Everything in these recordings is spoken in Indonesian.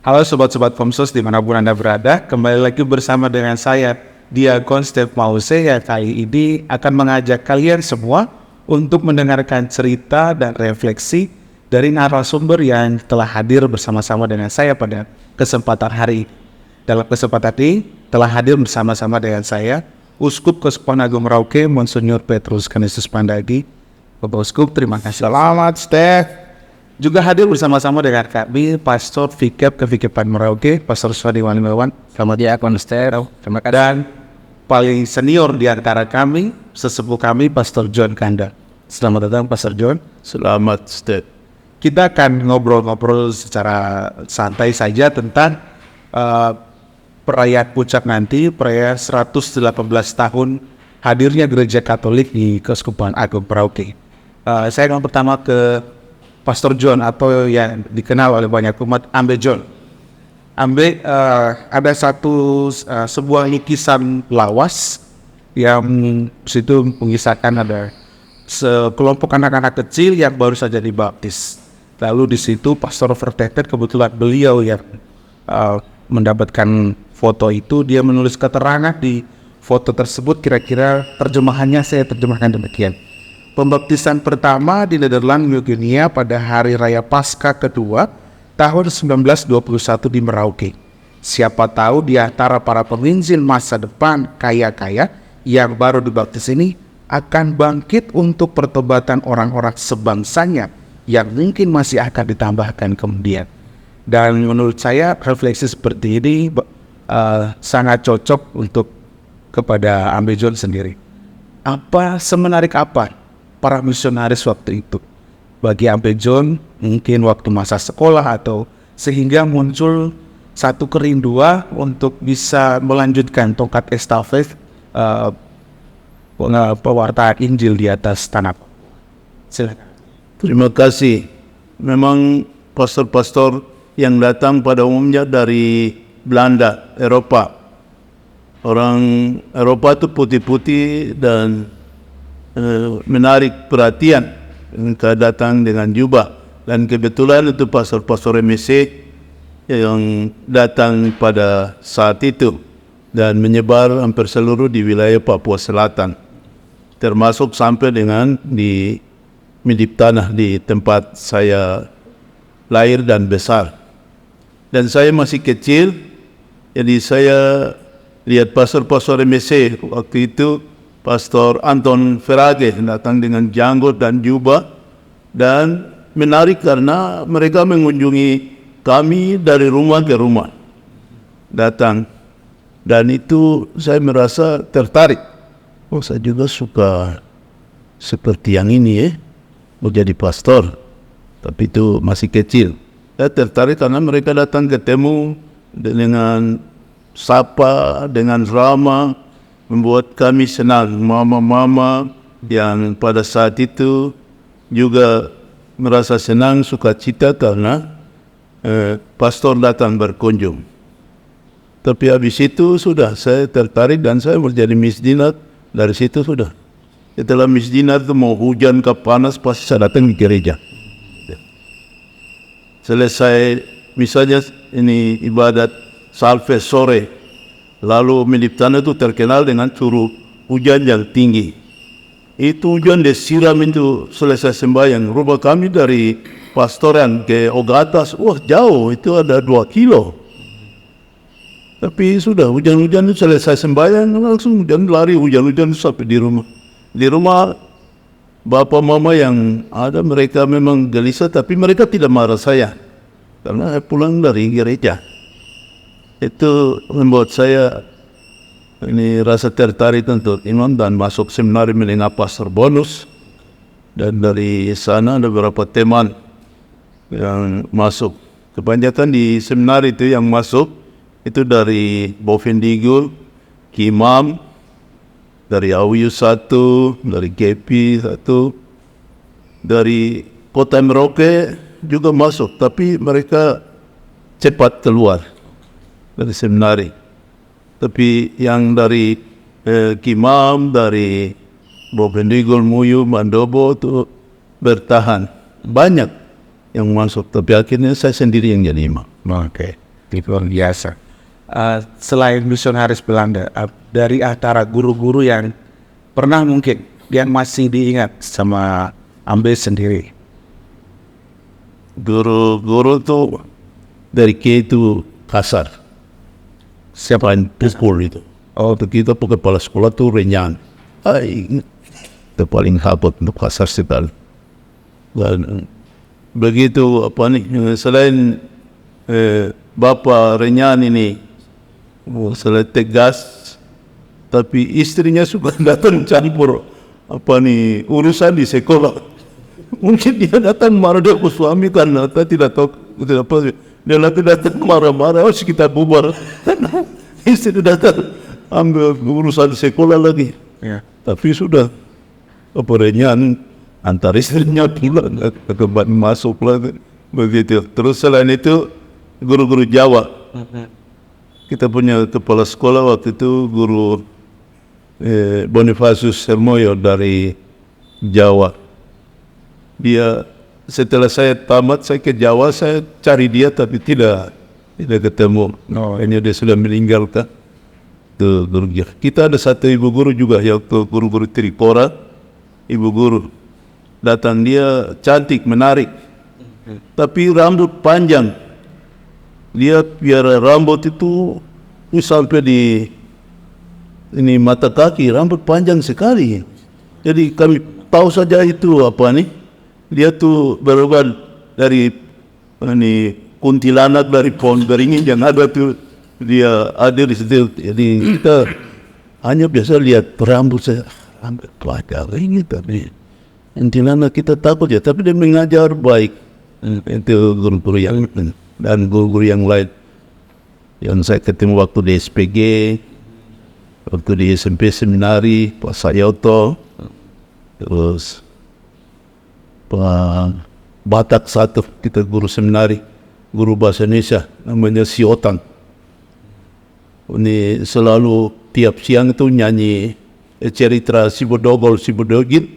Halo sobat-sobat Komsos dimanapun Anda berada, kembali lagi bersama dengan saya, Diakon Steph Mause, yang kali ini akan mengajak kalian semua untuk mendengarkan cerita dan refleksi dari narasumber yang telah hadir bersama-sama dengan saya pada kesempatan hari ini. Dalam kesempatan ini telah hadir bersama-sama dengan saya, Uskup Kesepuhan Agung Merauke, Monsinyur Petrus Canisius Pandagi. Bapak Uskup, terima kasih. Selamat, Steph. Juga hadir bersama-sama dengan kami, Pastor Vikep Kevikepan Merauke, Pastor Swadi Walimawan. Selamat Diakon Steph. Terima kasih. Dan paling senior di antara kami, sesepuh kami, Pastor John Kanda. Selamat datang, Pastor John. Selamat, Steph. Kita akan ngobrol-ngobrol secara santai saja tentang perayaan puncak nanti, perayaan 118 tahun hadirnya Gereja Katolik di Keuskupan Agung Merauke. Saya akan pertama ke Pastor John, atau yang dikenal oleh banyak umat Ambe John. Ambe, ada sebuah lukisan lawas yang situ mengisahkan ada sekelompok anak-anak kecil yang baru saja dibaptis. Lalu di situ Pastor Vertetet, kebetulan beliau yang mendapatkan foto itu, dia menulis keterangan di foto tersebut, kira-kira terjemahannya saya terjemahkan demikian. Pembaptisan pertama di Nederland, New Guinea pada hari raya Paskah kedua tahun 1921 di Merauke. Siapa tahu di antara para pemimpin masa depan kaya-kaya yang baru dibaptis ini akan bangkit untuk pertobatan orang-orang sebangsanya yang mungkin masih akan ditambahkan kemudian. Dan menurut saya refleksi seperti ini sangat cocok untuk kepada Ambe John sendiri. Semenarik apa para misionaris waktu itu bagi Ambe John, mungkin waktu masa sekolah, atau sehingga muncul satu kerinduan untuk bisa melanjutkan tongkat estafet pewartaan Injil di atas tanah. Silakan. Terima kasih. Memang pastor-pastor yang datang pada umumnya dari Belanda, Eropa. Orang Eropa itu putih-putih dan menarik perhatian. Mereka datang dengan jubah, dan kebetulan itu pastor-pastor MSC yang datang pada saat itu dan menyebar hampir seluruh di wilayah Papua Selatan, termasuk sampai dengan di Midip Tanah, di tempat saya lahir dan besar. Dan saya masih kecil, jadi saya lihat pastor-pastor MSC waktu itu. Pastor Anton Ferage datang dengan janggut dan jubah, dan menarik karena mereka mengunjungi kami dari rumah ke rumah datang, dan itu saya merasa tertarik. Saya juga suka seperti yang ini mau jadi pastor, tapi itu masih kecil. Saya tertarik karena mereka datang ketemu dengan sapa, dengan ramah, membuat kami senang. Mama-mama yang pada saat itu juga merasa senang, sukacita karena pastor datang berkunjung. Tapi habis itu sudah saya tertarik dan saya menjadi misdinat. Dari situ sudah. Setelah misdinat itu mau hujan ke panas pasti saya datang di gereja. Selesai misalnya ini ibadat salve sore, lalu Midip Tanah itu terkenal dengan curug hujan yang tinggi. Itu hujan disiram itu selesai sembahyang. Rumah kami dari pastoran ke Ogatas, jauh, itu ada 2 kilo. Tapi sudah hujan-hujan itu selesai sembahyang, langsung hujan, lari hujan-hujan sampai di rumah. Di rumah bapak mama yang ada, mereka memang gelisah, tapi mereka tidak marah saya karena saya pulang dari gereja. Itu membuat saya ini rasa tertarik untuk iman dan masuk seminari menengah Pastor Bonus. Dan dari sana ada beberapa teman yang masuk. Kebanyakan di seminari itu yang masuk itu dari Bovendigul, Kimam, dari AWU 1, dari GP 1, dari Kota Merauke juga masuk, tapi mereka cepat keluar dari seminari. Tapi yang dari Kimam, dari Bovendigul, Muyu, Mandobo itu bertahan. Banyak yang masuk, tapi akhirnya saya sendiri yang jadi imam. Oke. luar biasa. Selain misionaris Belanda, dari antara guru-guru yang pernah mungkin yang masih diingat sama Ambe sendiri. Guru tuh dari K itu kasar. Siapa? Paling pukul itu. Oh, kita kepala sekolah tuh Renyan. Itu paling habot untuk kasar sekali. Dan begitu selain Bapak Renyan ini selain tegas, tapi istrinya suka datang campur urusan di sekolah. Mungkin dia datang marah dia ke suami karena tidak tahu apa. Dia datang marah-marah, kita bubar. Istri datang ambil urusan sekolah lagi. Ya. Tapi sudah Renyan antar istrinya pulang ke masuk lagi begitu. Terus selain itu guru-guru Jawa. Kita punya kepala sekolah waktu itu guru Bonifacius Hermoyo dari Jawa. Dia setelah saya tamat saya ke Jawa, saya cari dia tapi tidak ketemu. Ini dia sudah meninggal kan. Tuh guru dia. Kita ada satu ibu guru juga yaitu guru-guru Trikora. Ibu guru datang, dia cantik, menarik, tapi rambut panjang. Dia piara rambut itu sampai di mata kaki, rambut panjang sekali. Jadi kami tahu saja itu dia tuh berubah dari kuntilanak dari pohon beringin yang ada tuh, dia ada di situ. Jadi kita hanya biasa lihat rambut saya, rambut panjang ini, tapi kuntilanak kita takut ya. Tapi dia mengajar baik. Itu guru-guru yang dan guru-guru yang lain yang saya ketemu waktu di SPG, waktu di SMP Seminari, Pak Sayoto, terus Pak Batak satu, kita guru seminari, guru bahasa Indonesia, namanya Siotan. Ini selalu tiap siang itu nyanyi cerita Sibodogol, Sibodogin,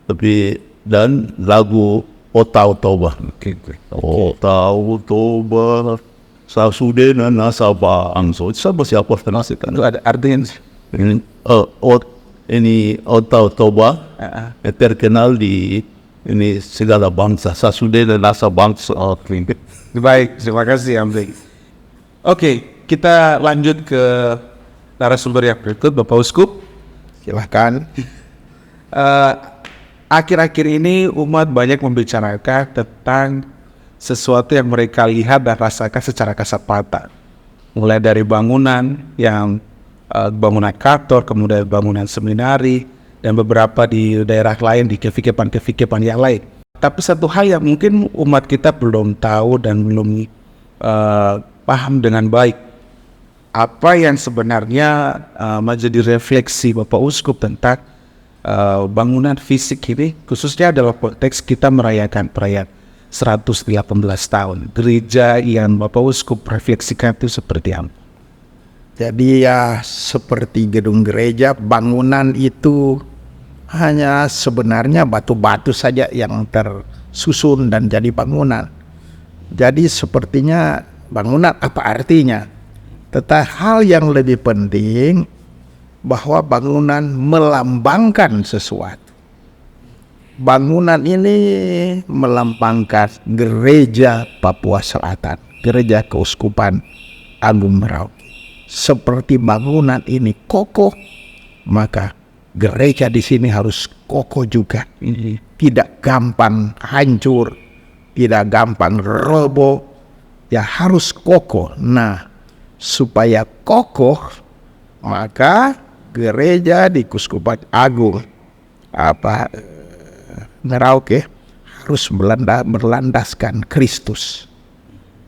tapi dan lagu Otau Toba. Otau Toba, Sasudena Nasabang. So sama siapa ternasekan? Itu ada artinya. Ini Otau Toba terkenal di segala bangsa. Sasudena Nasabang. Baik, terima kasih Ambe. Oke, kita lanjut ke narasumber yang berikut, Bapak Uskup. Silahkan. Akhir-akhir ini umat banyak membicarakan tentang sesuatu yang mereka lihat dan rasakan secara kasat mata. Mulai dari bangunan yang bangunan kantor, kemudian bangunan seminari, dan beberapa di daerah lain, di kefikipan yang lain. Tapi satu hal yang mungkin umat kita belum tahu dan belum paham dengan baik, apa yang sebenarnya menjadi refleksi Bapak Uskup tentang bangunan fisik ini, khususnya dalam konteks kita merayakan perayaan 118 tahun gereja yang Bapak Uskup refleksikan itu seperti apa? Jadi ya seperti gedung gereja, bangunan itu hanya sebenarnya batu-batu saja yang tersusun dan jadi bangunan. Jadi sepertinya bangunan apa artinya? Tetapi hal yang lebih penting bahwa bangunan melambangkan sesuatu. Bangunan ini melambangkan gereja Papua Selatan, gereja Keuskupan Agung Merauke. Seperti bangunan ini kokoh, maka gereja di sini harus kokoh juga. Tidak gampang hancur, tidak gampang roboh, ya harus kokoh. Nah, supaya kokoh, maka gereja di Keuskupan Agung Merauke harus berlandaskan Kristus.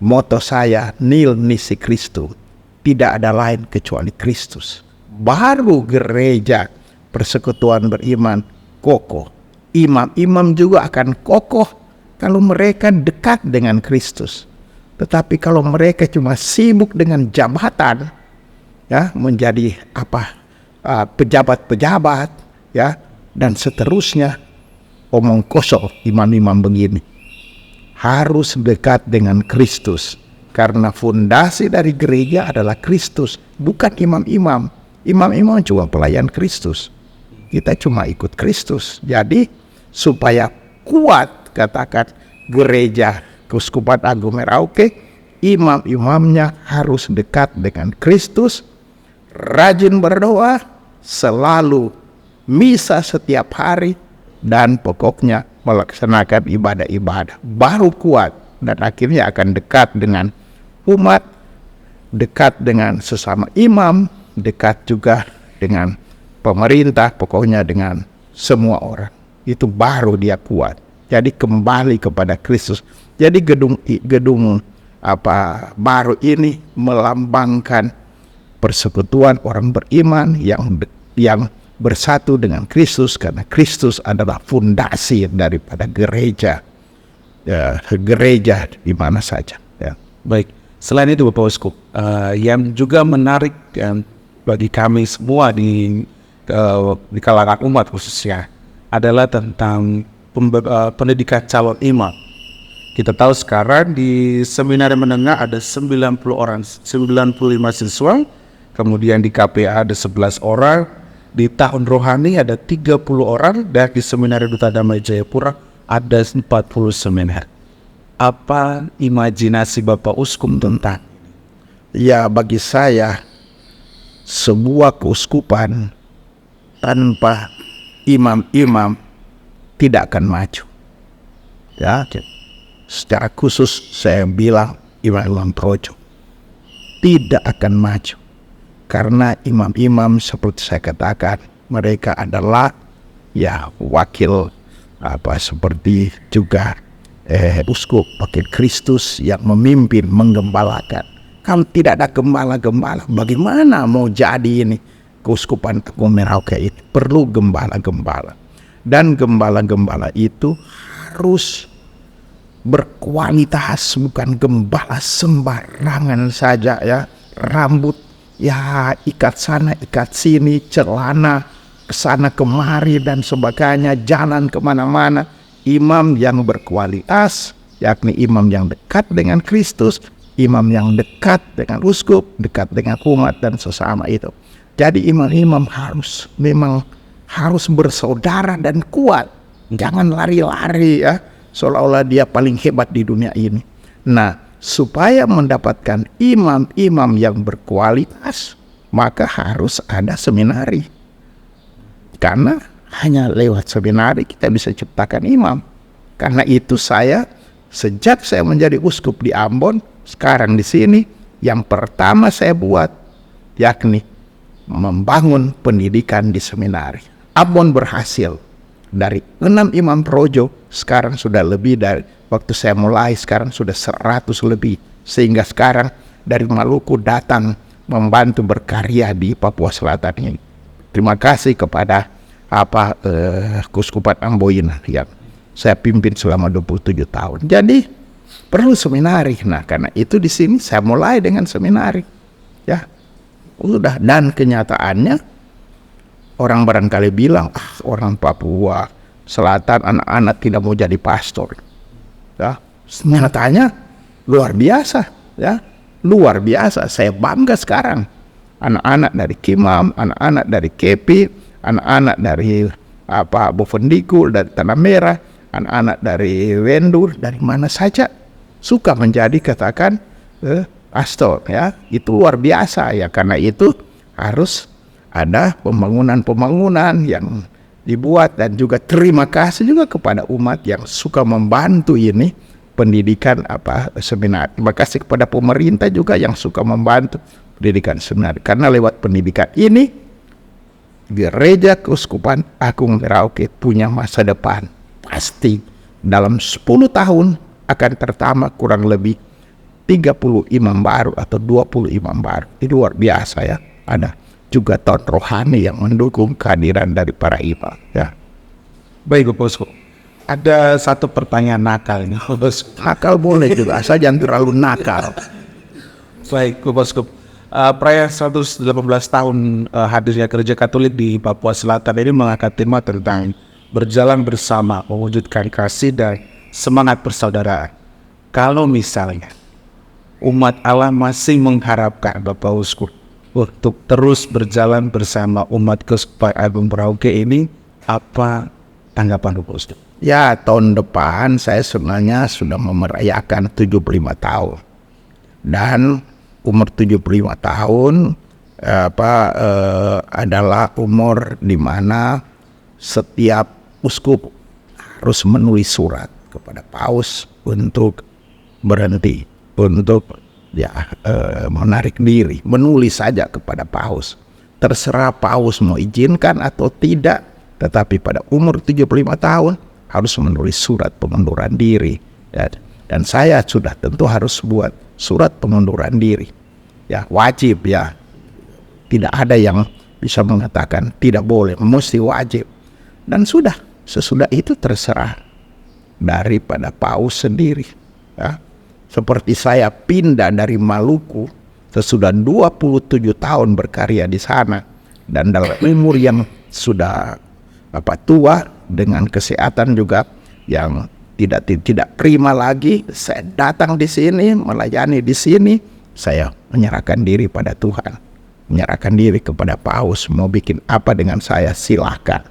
Moto saya, nil nisi Kristus, tidak ada lain kecuali Kristus. Baru gereja persekutuan beriman kokoh. Imam-imam juga akan kokoh kalau mereka dekat dengan Kristus. Tetapi kalau mereka cuma sibuk dengan jabatan, ya, menjadi pejabat-pejabat, ya, dan seterusnya, omong kosong imam-imam begini. Harus dekat dengan Kristus. Karena fondasi dari gereja adalah Kristus, bukan imam-imam. Imam-imam cuma pelayan Kristus. Kita cuma ikut Kristus. Jadi supaya kuat, katakan, gereja Keuskupan Agung Merauke, imam-imamnya harus dekat dengan Kristus, rajin berdoa, selalu misa setiap hari, dan pokoknya melaksanakan ibadah-ibadah. Baru kuat dan akhirnya akan dekat dengan umat, dekat dengan sesama imam, dekat juga dengan pemerintah, pokoknya dengan semua orang. Itu baru dia kuat. Jadi kembali kepada Kristus. Jadi gedung baru ini melambangkan persekutuan orang beriman yang bersatu dengan Kristus, karena Kristus adalah fondasi daripada gereja. Gereja di mana saja. Ya. Baik, selain itu Bapak Uskup, yang juga menarik bagi kami semua di kalangan umat khususnya adalah tentang pendidikan calon imam. Kita tahu sekarang di seminari menengah ada 95 siswa, kemudian di KPA ada 11 orang, di tahun rohani ada 30 orang, dan di seminari Duta Damai Jayapura ada 40 seminar. Apa imajinasi Bapak Uskup tentang? Ya, bagi saya sebuah keuskupan tanpa imam-imam tidak akan maju. Ya, secara khusus saya bilang imam-imam projo tidak akan maju, karena imam-imam seperti saya katakan, mereka adalah ya wakil seperti juga uskup, wakil Kristus yang memimpin, menggembalakan. Kalau tidak ada gembala-gembala, bagaimana mau jadi ini Keuskupan Agung Merauke ini? Perlu gembala-gembala, dan gembala-gembala itu harus berkualitas, bukan gembala sembarangan saja ya. Rambut ya ikat sana ikat sini, celana kesana kemari dan sebagainya, jalan kemana-mana. Imam yang berkualitas, yakni imam yang dekat dengan Kristus, imam yang dekat dengan uskup, dekat dengan umat dan sesama itu. Jadi imam-imam memang harus bersaudara dan kuat. Jangan lari-lari ya, seolah-olah dia paling hebat di dunia ini. Nah, supaya mendapatkan imam-imam yang berkualitas, maka harus ada seminari. Karena hanya lewat seminari kita bisa ciptakan imam. Karena itu sejak saya menjadi uskup di Ambon, sekarang di sini, yang pertama saya buat yakni membangun pendidikan di seminari. Ambon berhasil. Dari 6 imam projo, sekarang sudah lebih dari, waktu saya mulai sekarang sudah 100 lebih. Sehingga sekarang dari Maluku datang membantu berkarya di Papua Selatan ini. Terima kasih kepada Keuskupan Amboina yang saya pimpin selama 27 tahun. Jadi perlu seminari. Nah, karena itu di sini saya mulai dengan seminari. Ya. Udah, dan kenyataannya orang barangkali bilang, orang Papua Selatan anak-anak tidak mau jadi pastor. Ya, nyatanya luar biasa, ya. Luar biasa. Saya bangga sekarang. Anak-anak dari Kimam, anak-anak dari Kepi, anak-anak dari Bovendikul, dari Tanah Merah, anak-anak dari Wendur, dari mana saja suka menjadi katakan pastor, ya. Itu luar biasa ya. Karena itu harus ada pembangunan-pembangunan yang dibuat, dan juga terima kasih juga kepada umat yang suka membantu ini pendidikan seminar. Terima kasih kepada pemerintah juga yang suka membantu pendidikan seminar. Karena lewat pendidikan ini Gereja Keuskupan Agung Merauke punya masa depan. Pasti dalam 10 tahun akan pertama kurang lebih 30 imam baru atau 20 imam baru. Itu luar biasa ya. Ada juga tahun rohani yang mendukung kehadiran dari para imam ya. Baik Bapak Uskup, ada satu pertanyaan nakal ini. Nakal boleh juga, asal jangan terlalu nakal. Baik Bapak Uskup, perayaan 118 tahun hadirnya Gereja Katolik di Papua Selatan ini mengangkat tema tentang berjalan bersama, mewujudkan kasih dan semangat persaudaraan. Kalau misalnya umat Allah masih mengharapkan Bapak Uskup untuk terus berjalan bersama umat Keuskupan Agung Merauke ini, apa tanggapan Bapak Uskup? Ya, tahun depan saya sebenarnya sudah memerayakan 75 tahun. Dan umur 75 tahun adalah umur di mana setiap uskup harus menulis surat kepada paus untuk berhenti, untuk menarik diri, menulis saja kepada paus. Terserah paus mau izinkan atau tidak, tetapi pada umur 75 tahun harus menulis surat pengunduran diri. Dan saya sudah tentu harus buat surat pengunduran diri. Ya, wajib ya. Tidak ada yang bisa mengatakan tidak boleh, mesti wajib. Dan sesudah itu terserah daripada paus sendiri. Ya. Seperti saya pindah dari Maluku sesudah 27 tahun berkarya di sana, dan dalam umur yang sudah tua dengan kesehatan juga yang tidak prima lagi, saya datang di sini, melayani di sini. Saya menyerahkan diri pada Tuhan, menyerahkan diri kepada paus. Mau bikin apa dengan saya, silahkan.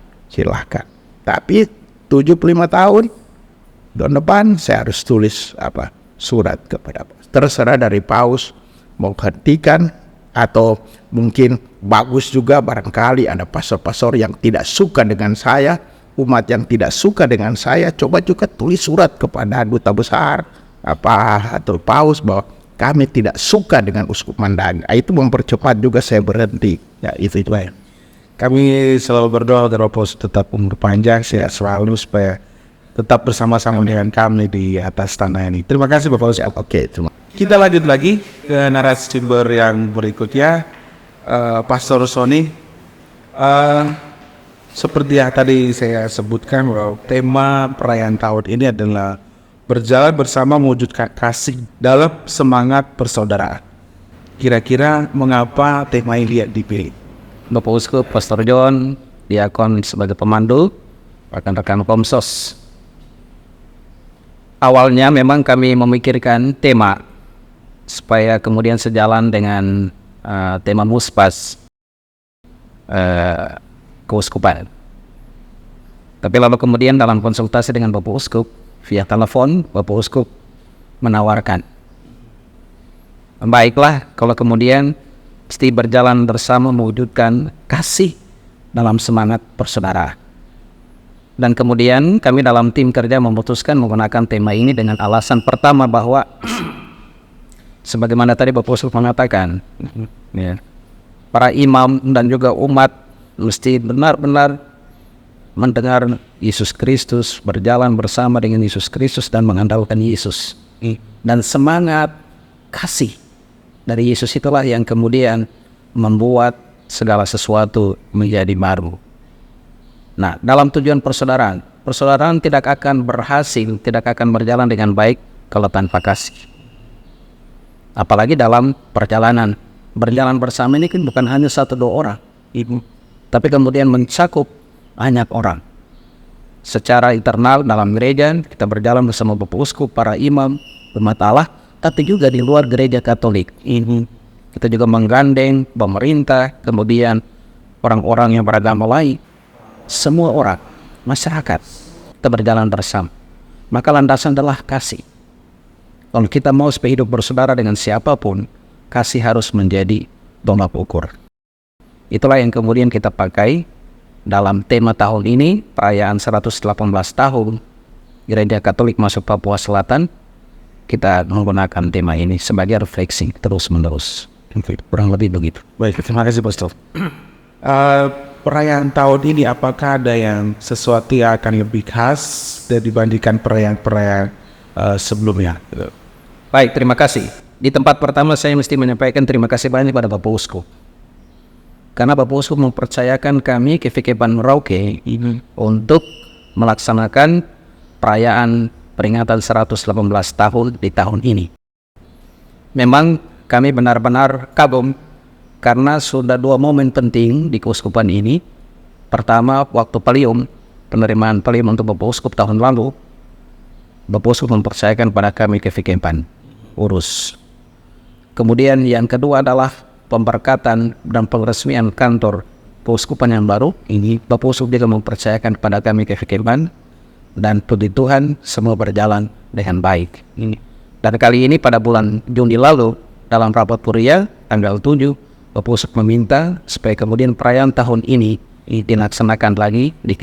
Tapi 75 tahun tahun depan saya harus tulis surat kepada paus. Terserah dari paus mau hentikan, atau mungkin bagus juga barangkali ada pastor-pastor yang tidak suka dengan saya, umat yang tidak suka dengan saya, coba juga tulis surat kepada duta besar atau paus bahwa kami tidak suka dengan Uskup Mandaga. Itu mempercepat juga saya berhenti. Ya, itu ya. Kami selalu berdoa agar Bapak Uskup tetap umur panjang, sehat selalu, supaya tetap bersama-sama dengan kami di atas tanah ini. Terima kasih Bapak Uskup. Oke, terima. Kita lanjut lagi ke narasumber yang berikutnya, Pastor Sony. Seperti yang tadi saya sebutkan bahwa tema perayaan tahun ini adalah berjalan bersama mewujudkan kasih dalam semangat persaudaraan. Kira-kira mengapa tema ini dipilih? Bapak Uskup, Pastor John, diakon sebagai pemandu, rekan-rekan Komsos. Awalnya memang kami memikirkan tema supaya kemudian sejalan dengan tema Muspas Keuskupan. Tapi lalu kemudian dalam konsultasi dengan Bapak Uskup via telepon, Bapak Uskup menawarkan, baiklah kalau kemudian mesti berjalan bersama mewujudkan kasih dalam semangat persaudaraan. Dan kemudian kami dalam tim kerja memutuskan menggunakan tema ini dengan alasan pertama bahwa sebagaimana tadi Bapak Uskup mengatakan, ya, para imam dan juga umat mesti benar-benar mendengar Yesus Kristus, berjalan bersama dengan Yesus Kristus dan mengandalkan Yesus. Dan semangat kasih dari Yesus itulah yang kemudian membuat segala sesuatu menjadi baru. Nah, dalam tujuan persaudaraan tidak akan berhasil, tidak akan berjalan dengan baik kalau tanpa kasih. Apalagi dalam perjalanan. Berjalan bersama ini kan bukan hanya 1-2 orang, tapi kemudian mencakup banyak orang. Secara internal dalam gereja kita berjalan bersama Bapak Uskup, para imam, umat Allah, tapi juga di luar gereja Katolik. Kita juga menggandeng pemerintah, kemudian orang-orang yang beragama lain, semua orang, masyarakat, kita berjalan bersama. Maka landasan adalah kasih. Kalau kita mau supaya hidup bersaudara dengan siapapun, kasih harus menjadi tolak ukur. Itulah yang kemudian kita pakai dalam tema tahun ini, perayaan 118 tahun Gereja Katolik masuk Papua Selatan. Kita menggunakan tema ini sebagai refleksi terus-menerus. Kurang lebih begitu. Baik, terima kasih Pastor. Perayaan tahun ini apakah ada yang sesuatu yang akan lebih khas dibandingkan perayaan-perayaan sebelumnya? Baik, terima kasih. Di tempat pertama saya mesti menyampaikan terima kasih banyak pada Bapak Uskup. Karena Bapak Uskup mempercayakan kami KVKPAN Merauke untuk melaksanakan perayaan peringatan 118 tahun di tahun ini. Memang kami benar-benar kagum karena sudah 2 momen penting di keuskupan ini. Pertama, waktu Pallium, penerimaan Pallium untuk Bapak Uskup tahun lalu, Bapak Uskup mempercayakan pada kami KVKPAN urus. Kemudian yang kedua adalah pemberkatan dan peresmian kantor Keuskupan yang baru. Ini Bapak Uskup juga mempercayakan kepada kami kefikiran, dan puji Tuhan semua berjalan dengan baik. Dan kali ini pada bulan Juni lalu dalam rapat Puria tanggal 7, Bapak Uskup meminta supaya kemudian perayaan tahun ini dilaksanakan lagi di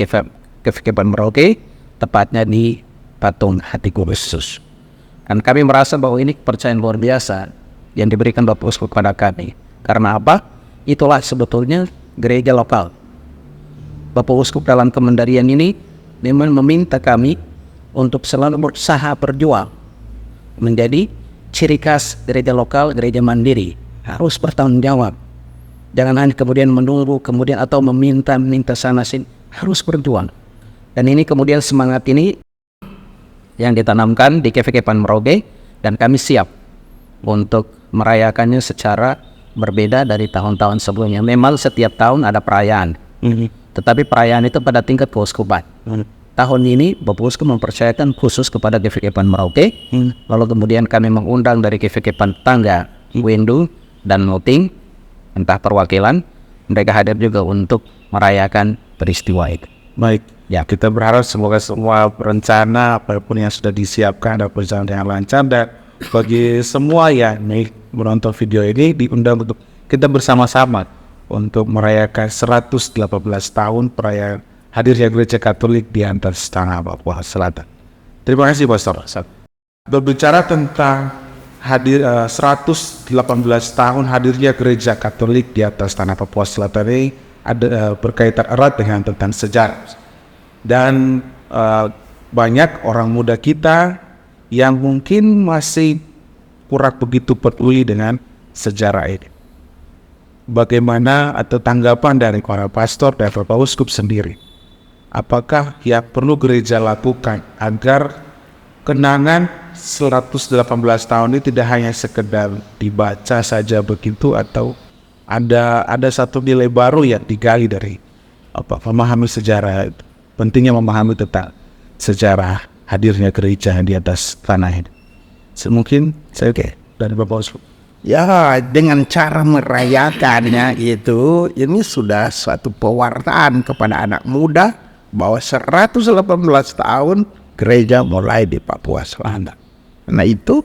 Kefikipan Merauke, tepatnya di Patung Hati Kudus. Dan kami merasa bahwa ini kepercayaan luar biasa yang diberikan Bapak Uskup kepada kami. Karena apa? Itulah sebetulnya gereja lokal. Bapak Uskup dalam kemendarian ini memang meminta kami untuk selalu berusaha berjuang menjadi ciri khas gereja lokal, gereja mandiri. Harus bertanggung jawab. Jangan hanya kemudian menunggu, kemudian atau meminta sana sini. Harus berjuang. Dan ini kemudian semangat ini yang ditanamkan di Kefikipan Merauke, dan kami siap untuk merayakannya secara berbeda dari tahun-tahun sebelumnya. Memang setiap tahun ada perayaan, tetapi perayaan itu pada tingkat keuskupan. Tahun ini Bapak Uskup mempercayakan khusus kepada Kefikipan Merauke, lalu kemudian kami mengundang dari Kefikipan Tangga, Windu, dan Muting, entah perwakilan, mereka hadir juga untuk merayakan peristiwa itu. Baik, ya kita berharap semoga semua rencana apapun yang sudah disiapkan dapat berjalan dengan lancar, dan bagi semua yang menonton video ini diundang untuk kita bersama-sama untuk merayakan 118 tahun perayaan hadirnya Gereja Katolik di atas tanah Papua Selatan. Terima kasih Pastor. Berbicara tentang 118 tahun hadirnya Gereja Katolik di atas tanah Papua Selatan ini ada berkaitan erat dengan tentang sejarah, dan banyak orang muda kita yang mungkin masih kurang begitu peduli dengan sejarah ini. Bagaimana atau tanggapan dari para pastor dan Bapak Uskup sendiri? Apakah yang perlu gereja lakukan agar kenangan 118 tahun ini tidak hanya sekedar dibaca saja begitu, atau ada satu nilai baru yang digali dari memahami sejarah, pentingnya memahami tentang sejarah hadirnya gereja di atas tanah ini. Mungkin saya dari Bapak Uskup. Ya, dengan cara merayakannya itu, ini sudah suatu pewartaan kepada anak muda bahwa 118 tahun gereja mulai di Papua Selatan. Karena itu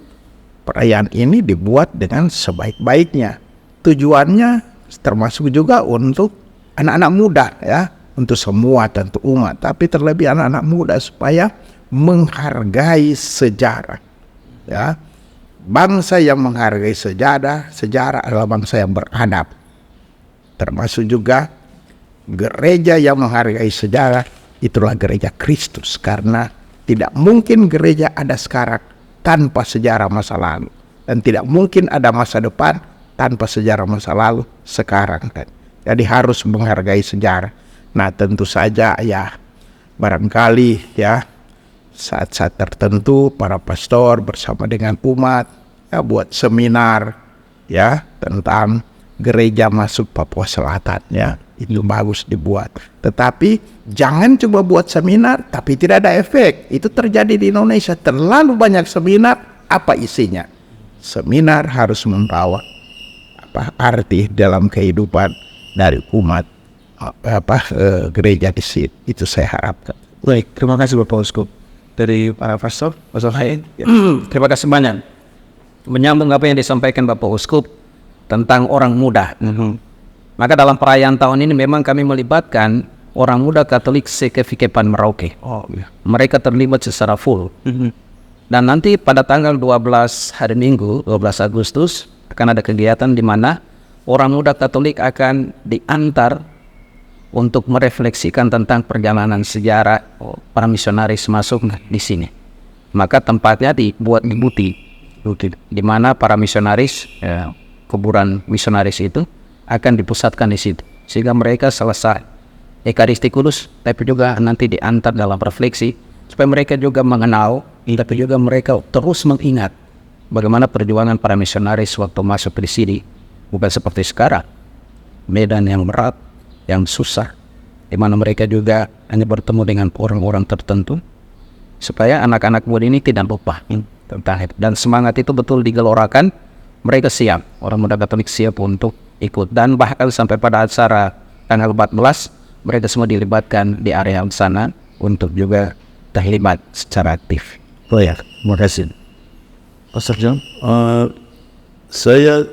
perayaan ini dibuat dengan sebaik-baiknya. Tujuannya termasuk juga untuk anak-anak muda, ya, untuk semua tentu umat, tapi terlebih anak-anak muda supaya menghargai sejarah, ya. Bangsa yang menghargai sejarah adalah bangsa yang beradab. Termasuk juga gereja yang menghargai sejarah, itulah gereja Kristus, karena tidak mungkin gereja ada sekarang tanpa sejarah masa lalu, dan tidak mungkin ada masa depan tanpa sejarah masa lalu sekarang kan. Jadi harus menghargai sejarah. Nah, tentu saja ya, barangkali ya saat-saat tertentu para pastor bersama dengan umat ya buat seminar ya tentang gereja masuk Papua Selatan ya. Itu bagus dibuat. Tetapi jangan coba buat seminar tapi tidak ada efek. Itu terjadi di Indonesia. Terlalu banyak seminar, apa isinya? Seminar harus membawa arti dalam kehidupan dari umat gereja di sini. Itu saya harapkan. Baik, terima kasih Bapak Uskup. Dari para pastor, Pastor Hain. Terima kasih banyak. Menyambung apa yang disampaikan Bapak Uskup tentang orang muda. Maka dalam perayaan tahun ini memang kami melibatkan orang muda Katolik se-Kefikipan Merauke. Mereka terlibat secara full. Dan nanti pada tanggal 12 hari Minggu, 12 Agustus, akan ada kegiatan di mana orang muda Katolik akan diantar untuk merefleksikan tentang perjalanan sejarah para misionaris masuk di sini. Maka tempatnya dibuat di Buti, di mana para misionaris, kuburan misionaris itu akan dipusatkan di situ, sehingga mereka selesai Ekaristi Kudus, tapi juga nanti diantar dalam refleksi supaya mereka juga mengenal, tapi juga mereka terus mengingat bagaimana perjuangan para misionaris waktu masuk di sini, bukan seperti sekarang, medan yang berat, yang susah, di mana mereka juga hanya bertemu dengan orang-orang tertentu, supaya anak-anak muda ini tidak lupa tentang itu. Dan semangat itu betul digelorakan mereka siap, orang muda Katolik siap untuk ikut. Dan bahkan sampai pada acara tanggal 14, mereka semua dilibatkan di area sana untuk juga terlibat secara aktif. Oh ya, terima kasih. Pastor John? Saya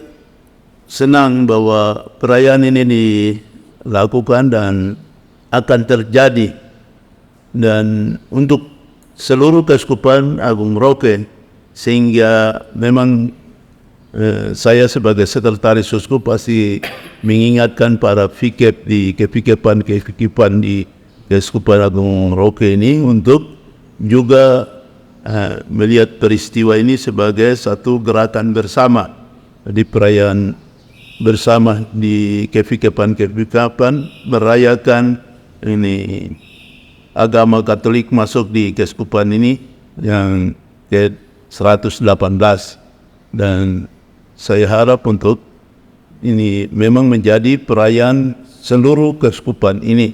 senang bahwa perayaan ini dilakukan dan akan terjadi, dan untuk seluruh Keuskupan Agung Merauke, sehingga memang saya sebagai sekretaris uskup pasti mengingatkan para fikep di kepikepan di Keuskupan Agung Merauke ini untuk juga melihat peristiwa ini sebagai satu gerakan bersama di perayaan bersama di kepikepan merayakan ini agama Katolik masuk di Keuskupan ini yang ke-118, dan saya harap untuk ini memang menjadi perayaan seluruh Keuskupan ini.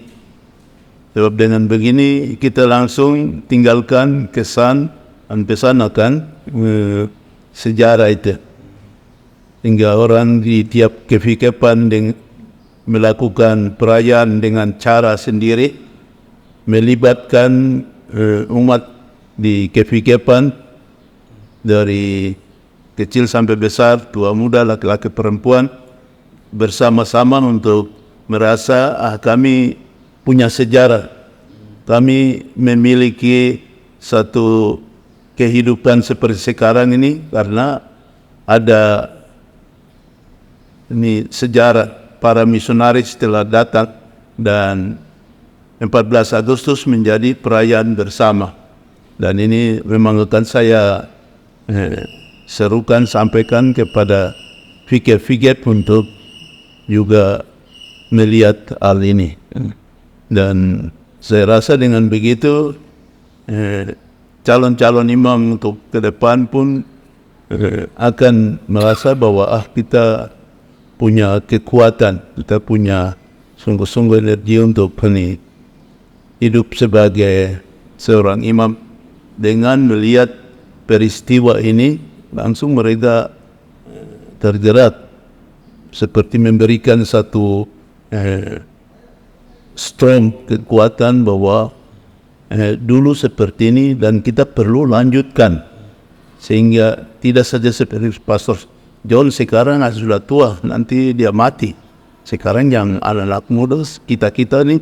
Sebab dengan begini kita langsung tinggalkan kesan dan pesan akan sejarah itu, hingga orang di tiap kepikepan melakukan perayaan dengan cara sendiri, melibatkan umat di kepikepan dari kecil sampai besar, tua muda, laki-laki perempuan, bersama-sama untuk merasa kami punya sejarah, kami memiliki satu kehidupan seperti sekarang ini karena ada ini sejarah para misionaris telah datang, dan 14 Agustus menjadi perayaan bersama. Dan ini memang akan saya serukan, sampaikan kepada fikir-fikir untuk juga melihat hal ini. Dan saya rasa dengan begitu calon-calon imam untuk ke depan pun akan merasa bahwa kita punya kekuatan, kita punya sungguh-sungguh energi untuk hidup sebagai seorang imam. Dengan melihat peristiwa ini, langsung mereka tergerak, seperti memberikan satu strong kekuatan bahwa dulu seperti ini dan kita perlu lanjutkan, sehingga tidak saja seperti Pastor John sekarang sudah tua, nanti dia mati. Sekarang yang anak-anak muda, kita ini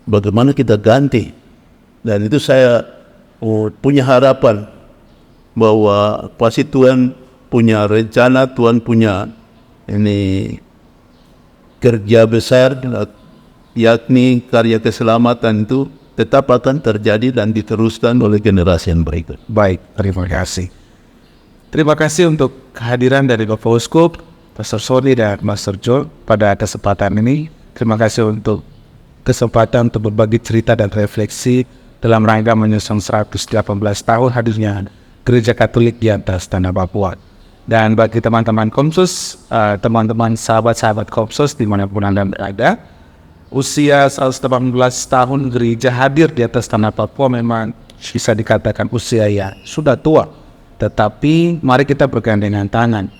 bagaimana kita ganti. Dan itu saya punya harapan bahwa pasti Tuhan punya rencana, Tuhan punya ini kerja besar, yakni karya keselamatan itu tetap akan terjadi dan diteruskan oleh generasi yang berikut. Baik, terima kasih. Terima kasih untuk kehadiran dari Bapak Uskup, Pastor Sony dan Pastor John pada kesempatan ini. Terima kasih untuk kesempatan untuk berbagi cerita dan refleksi dalam rangka menyusun 118 tahun hadirnya Gereja Katolik di atas tanah Papua. Dan bagi teman-teman Komsus, teman-teman sahabat-sahabat Komsus dimanapun Anda berada, usia 118 tahun gereja hadir di atas tanah Papua memang bisa dikatakan usia yang sudah tua. Tetapi mari kita bergandengan tangan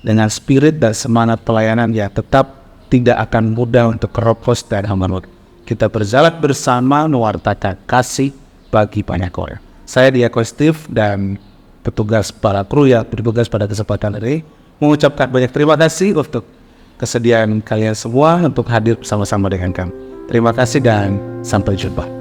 dengan spirit dan semangat pelayanan yang tetap tidak akan mudah untuk keropos dan hambar. Kita berjalan bersama mewartakan kasih bagi banyak orang. Saya Diakon Steve dan petugas para kru yang bertugas pada kesempatan ini mengucapkan banyak terima kasih untuk kesediaan kalian semua untuk hadir bersama-sama dengan kami. Terima kasih dan sampai jumpa.